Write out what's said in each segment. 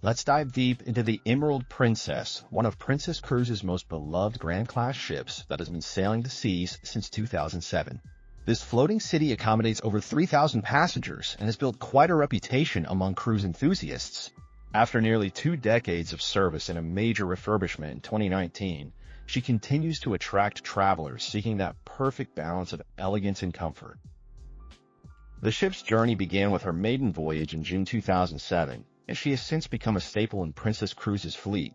Let's dive deep into the Emerald Princess, one of Princess Cruises' most beloved Grand Class ships that has been sailing the seas since 2007. This floating city accommodates over 3,000 passengers and has built quite a reputation among cruise enthusiasts. After nearly 2 decades of service and a major refurbishment in 2019, she continues to attract travelers seeking that perfect balance of elegance and comfort. The ship's journey began with her maiden voyage in June 2007, and she has since become a staple in Princess Cruises' fleet.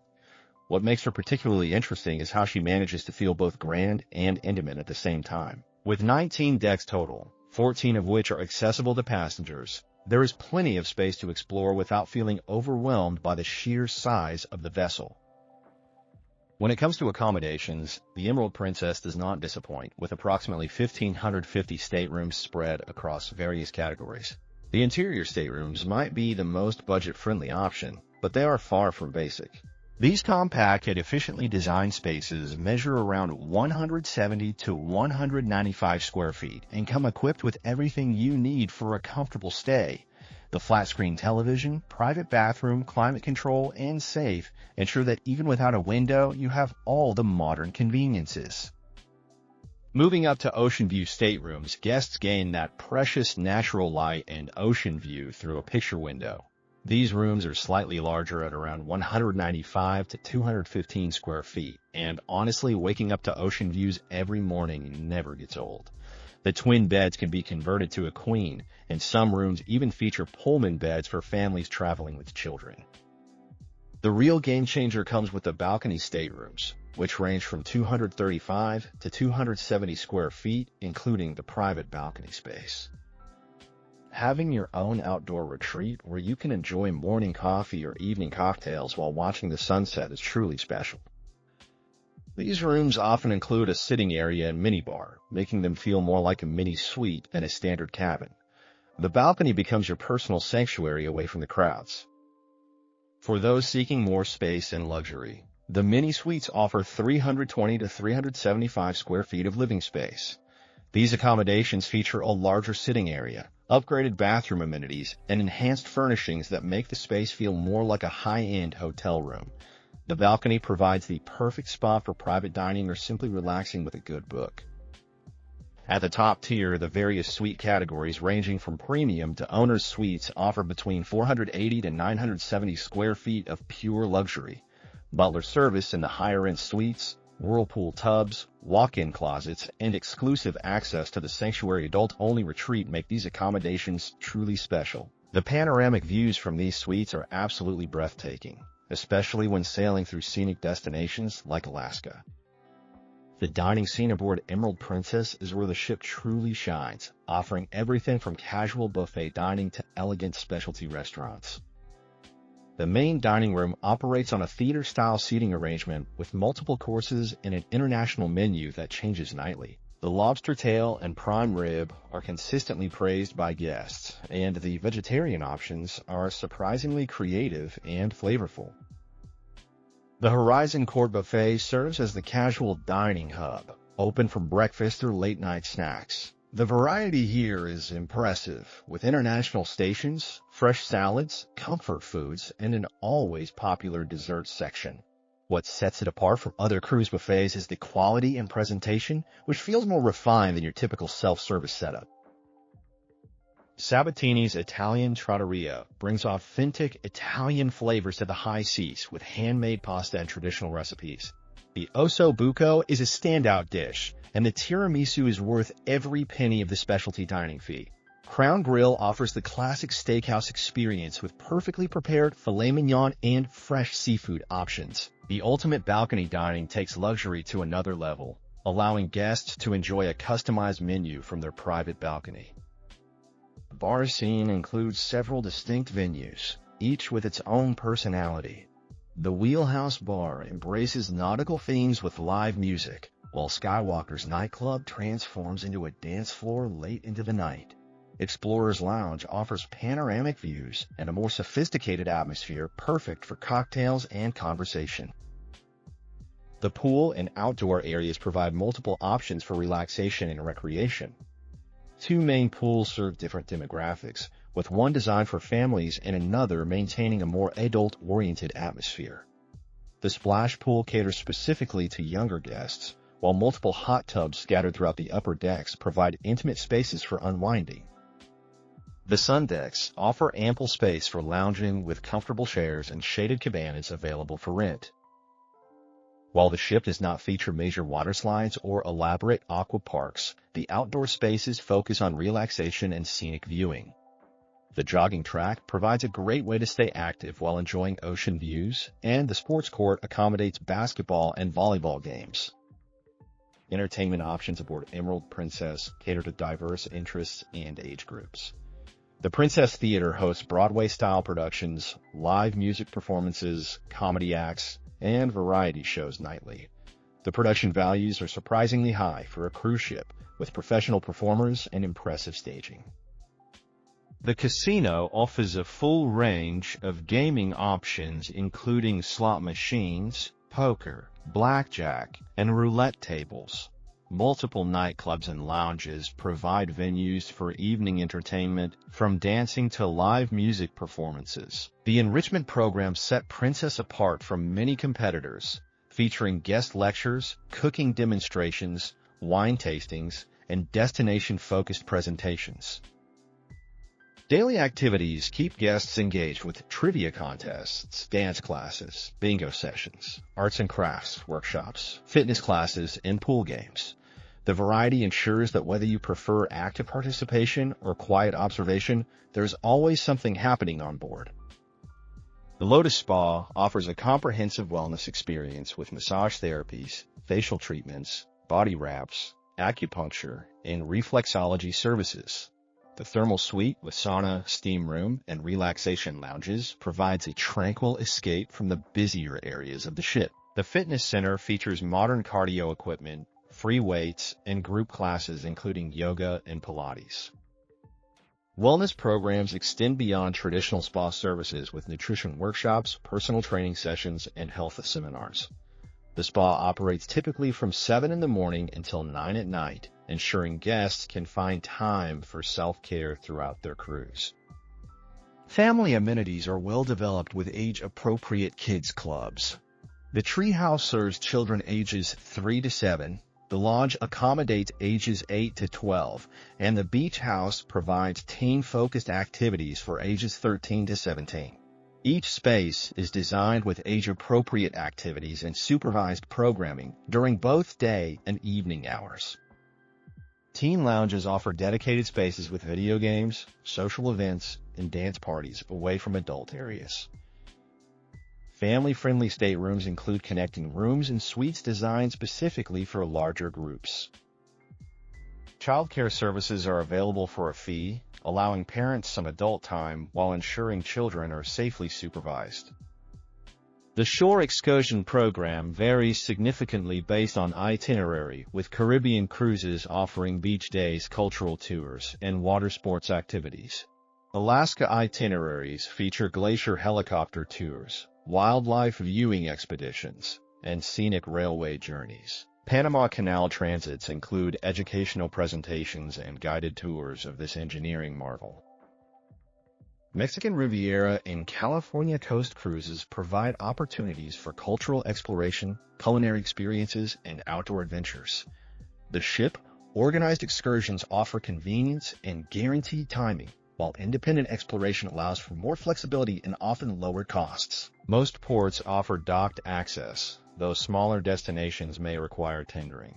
What makes her particularly interesting is how she manages to feel both grand and intimate at the same time. With 19 decks total, 14 of which are accessible to passengers, there is plenty of space to explore without feeling overwhelmed by the sheer size of the vessel. When it comes to accommodations, the Emerald Princess does not disappoint, with approximately 1,550 staterooms spread across various categories. The interior staterooms might be the most budget-friendly option, but they are far from basic. These compact yet efficiently designed spaces measure around 170 to 195 square feet and come equipped with everything you need for a comfortable stay. The flat-screen television, private bathroom, climate control, and safe ensure that even without a window, you have all the modern conveniences. Moving up to ocean view staterooms, guests gain that precious natural light and ocean view through a picture window. These rooms are slightly larger at around 195 to 215 square feet, and honestly, waking up to ocean views every morning never gets old. The twin beds can be converted to a queen, and some rooms even feature Pullman beds for families traveling with children. The real game changer comes with the balcony staterooms, which range from 235 to 270 square feet, including the private balcony space. Having your own outdoor retreat where you can enjoy morning coffee or evening cocktails while watching the sunset is truly special. These rooms often include a sitting area and minibar, making them feel more like a mini suite than a standard cabin. The balcony becomes your personal sanctuary away from the crowds. For those seeking more space and luxury, the mini suites offer 320 to 375 square feet of living space. These accommodations feature a larger sitting area, upgraded bathroom amenities, and enhanced furnishings that make the space feel more like a high-end hotel room. The balcony provides the perfect spot for private dining or simply relaxing with a good book. At the top tier, the various suite categories ranging from premium to owner's suites offer between 480 to 970 square feet of pure luxury. Butler service in the higher-end suites, whirlpool tubs, walk-in closets, and exclusive access to the sanctuary adult-only retreat make these accommodations truly special. The panoramic views from these suites are absolutely breathtaking, especially when sailing through scenic destinations like Alaska. The dining scene aboard Emerald Princess is where the ship truly shines, offering everything from casual buffet dining to elegant specialty restaurants. The main dining room operates on a theater-style seating arrangement with multiple courses and an international menu that changes nightly. The lobster tail and prime rib are consistently praised by guests, and the vegetarian options are surprisingly creative and flavorful. The Horizon Court Buffet serves as the casual dining hub, open for breakfast or late-night snacks. The variety here is impressive, with international stations, fresh salads, comfort foods, and an always popular dessert section. What sets it apart from other cruise buffets is the quality and presentation, which feels more refined than your typical self-service setup. Sabatini's Italian Trattoria brings authentic Italian flavors to the high seas with handmade pasta and traditional recipes. The osso buco is a standout dish, and the tiramisu is worth every penny of the specialty dining fee. Crown Grill offers the classic steakhouse experience with perfectly prepared filet mignon and fresh seafood options. The ultimate balcony dining takes luxury to another level, allowing guests to enjoy a customized menu from their private balcony. The bar scene includes several distinct venues, each with its own personality. The Wheelhouse Bar embraces nautical themes with live music, while Skywalker's nightclub transforms into a dance floor late into the night. Explorer's Lounge offers panoramic views and a more sophisticated atmosphere perfect for cocktails and conversation. The pool and outdoor areas provide multiple options for relaxation and recreation. Two main pools serve different demographics, with one designed for families and another maintaining a more adult-oriented atmosphere. The splash pool caters specifically to younger guests, while multiple hot tubs scattered throughout the upper decks provide intimate spaces for unwinding. The sun decks offer ample space for lounging with comfortable chairs and shaded cabanas available for rent. While the ship does not feature major water slides or elaborate aqua parks, the outdoor spaces focus on relaxation and scenic viewing. The jogging track provides a great way to stay active while enjoying ocean views, and the sports court accommodates basketball and volleyball games. Entertainment options aboard Emerald Princess cater to diverse interests and age groups. The Princess Theater hosts Broadway-style productions, live music performances, comedy acts, and variety shows nightly. The production values are surprisingly high for a cruise ship, with professional performers and impressive staging. The casino offers a full range of gaming options including slot machines, poker, blackjack, and roulette tables. Multiple nightclubs and lounges provide venues for evening entertainment, from dancing to live music performances. The Enrichment program set Princess apart from many competitors, featuring guest lectures, cooking demonstrations, wine tastings, and destination-focused presentations. Daily activities keep guests engaged with trivia contests, dance classes, bingo sessions, arts and crafts workshops, fitness classes, and pool games. The variety ensures that whether you prefer active participation or quiet observation, there's always something happening on board. The Lotus Spa offers a comprehensive wellness experience with massage therapies, facial treatments, body wraps, acupuncture, and reflexology services. The thermal suite with sauna, steam room, and relaxation lounges provides a tranquil escape from the busier areas of the ship. The fitness center features modern cardio equipment, free weights, and group classes including yoga and Pilates. Wellness programs extend beyond traditional spa services with nutrition workshops, personal training sessions, and health seminars. The spa operates typically from 7 in the morning until 9 at night, ensuring guests can find time for self-care throughout their cruise. Family amenities are well developed with age-appropriate kids clubs. The Treehouse serves children ages 3 to 7, the Lodge accommodates ages 8 to 12, and the Beach House provides teen-focused activities for ages 13 to 17. Each space is designed with age-appropriate activities and supervised programming during both day and evening hours. Teen lounges offer dedicated spaces with video games, social events, and dance parties away from adult areas. Family-friendly staterooms include connecting rooms and suites designed specifically for larger groups. Childcare services are available for a fee, allowing parents some adult time while ensuring children are safely supervised. The shore excursion program varies significantly based on itinerary, with Caribbean cruises offering beach days, cultural tours, and water sports activities. Alaska itineraries feature glacier helicopter tours, wildlife viewing expeditions, and scenic railway journeys. Panama Canal transits include educational presentations and guided tours of this engineering marvel. Mexican Riviera and California coast cruises provide opportunities for cultural exploration, culinary experiences, and outdoor adventures. The ship-organized excursions offer convenience and guaranteed timing, while independent exploration allows for more flexibility and often lower costs. Most ports offer docked access, though smaller destinations may require tendering.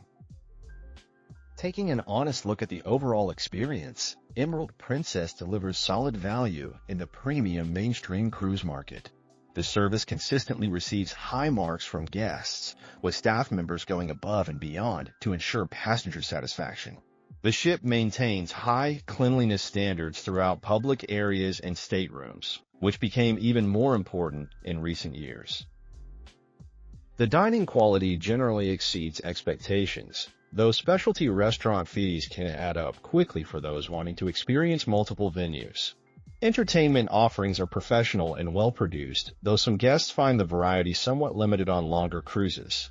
Taking an honest look at the overall experience, Emerald Princess delivers solid value in the premium mainstream cruise market. The service consistently receives high marks from guests, with staff members going above and beyond to ensure passenger satisfaction. The ship maintains high cleanliness standards throughout public areas and staterooms, which became even more important in recent years. The dining quality generally exceeds expectations, though specialty restaurant fees can add up quickly for those wanting to experience multiple venues. Entertainment offerings are professional and well-produced, though some guests find the variety somewhat limited on longer cruises.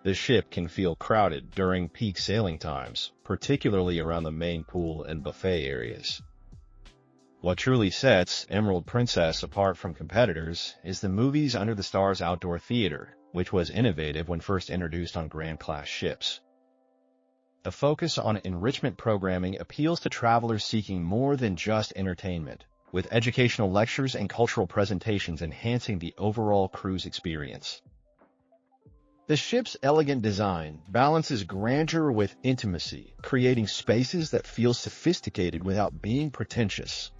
The ship can feel crowded during peak sailing times, particularly around the main pool and buffet areas. What truly sets Emerald Princess apart from competitors is the Movies Under the Stars outdoor theater, which was innovative when first introduced on Grand Class ships. The focus on enrichment programming appeals to travelers seeking more than just entertainment, with educational lectures and cultural presentations enhancing the overall cruise experience. The ship's elegant design balances grandeur with intimacy, creating spaces that feel sophisticated without being pretentious.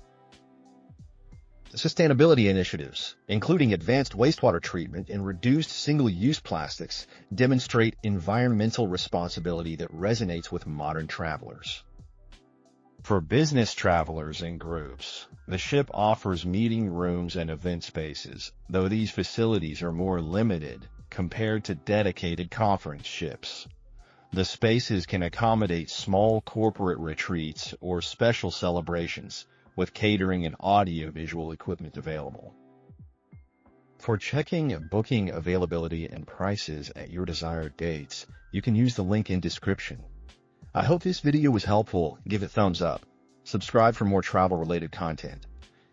Sustainability initiatives, including advanced wastewater treatment and reduced single-use plastics, demonstrate environmental responsibility that resonates with modern travelers. For business travelers and groups, the ship offers meeting rooms and event spaces, though these facilities are more limited compared to dedicated conference ships. The spaces can accommodate small corporate retreats or special celebrations, with catering and audio-visual equipment available. For checking booking availability and prices at your desired dates, you can use the link in description. I hope this video was helpful. Give it thumbs up. Subscribe for more travel-related content.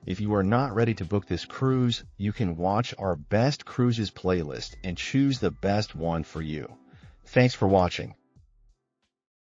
If you are not ready to book this cruise, you can watch our Best Cruises playlist and choose the best one for you. Thanks for watching.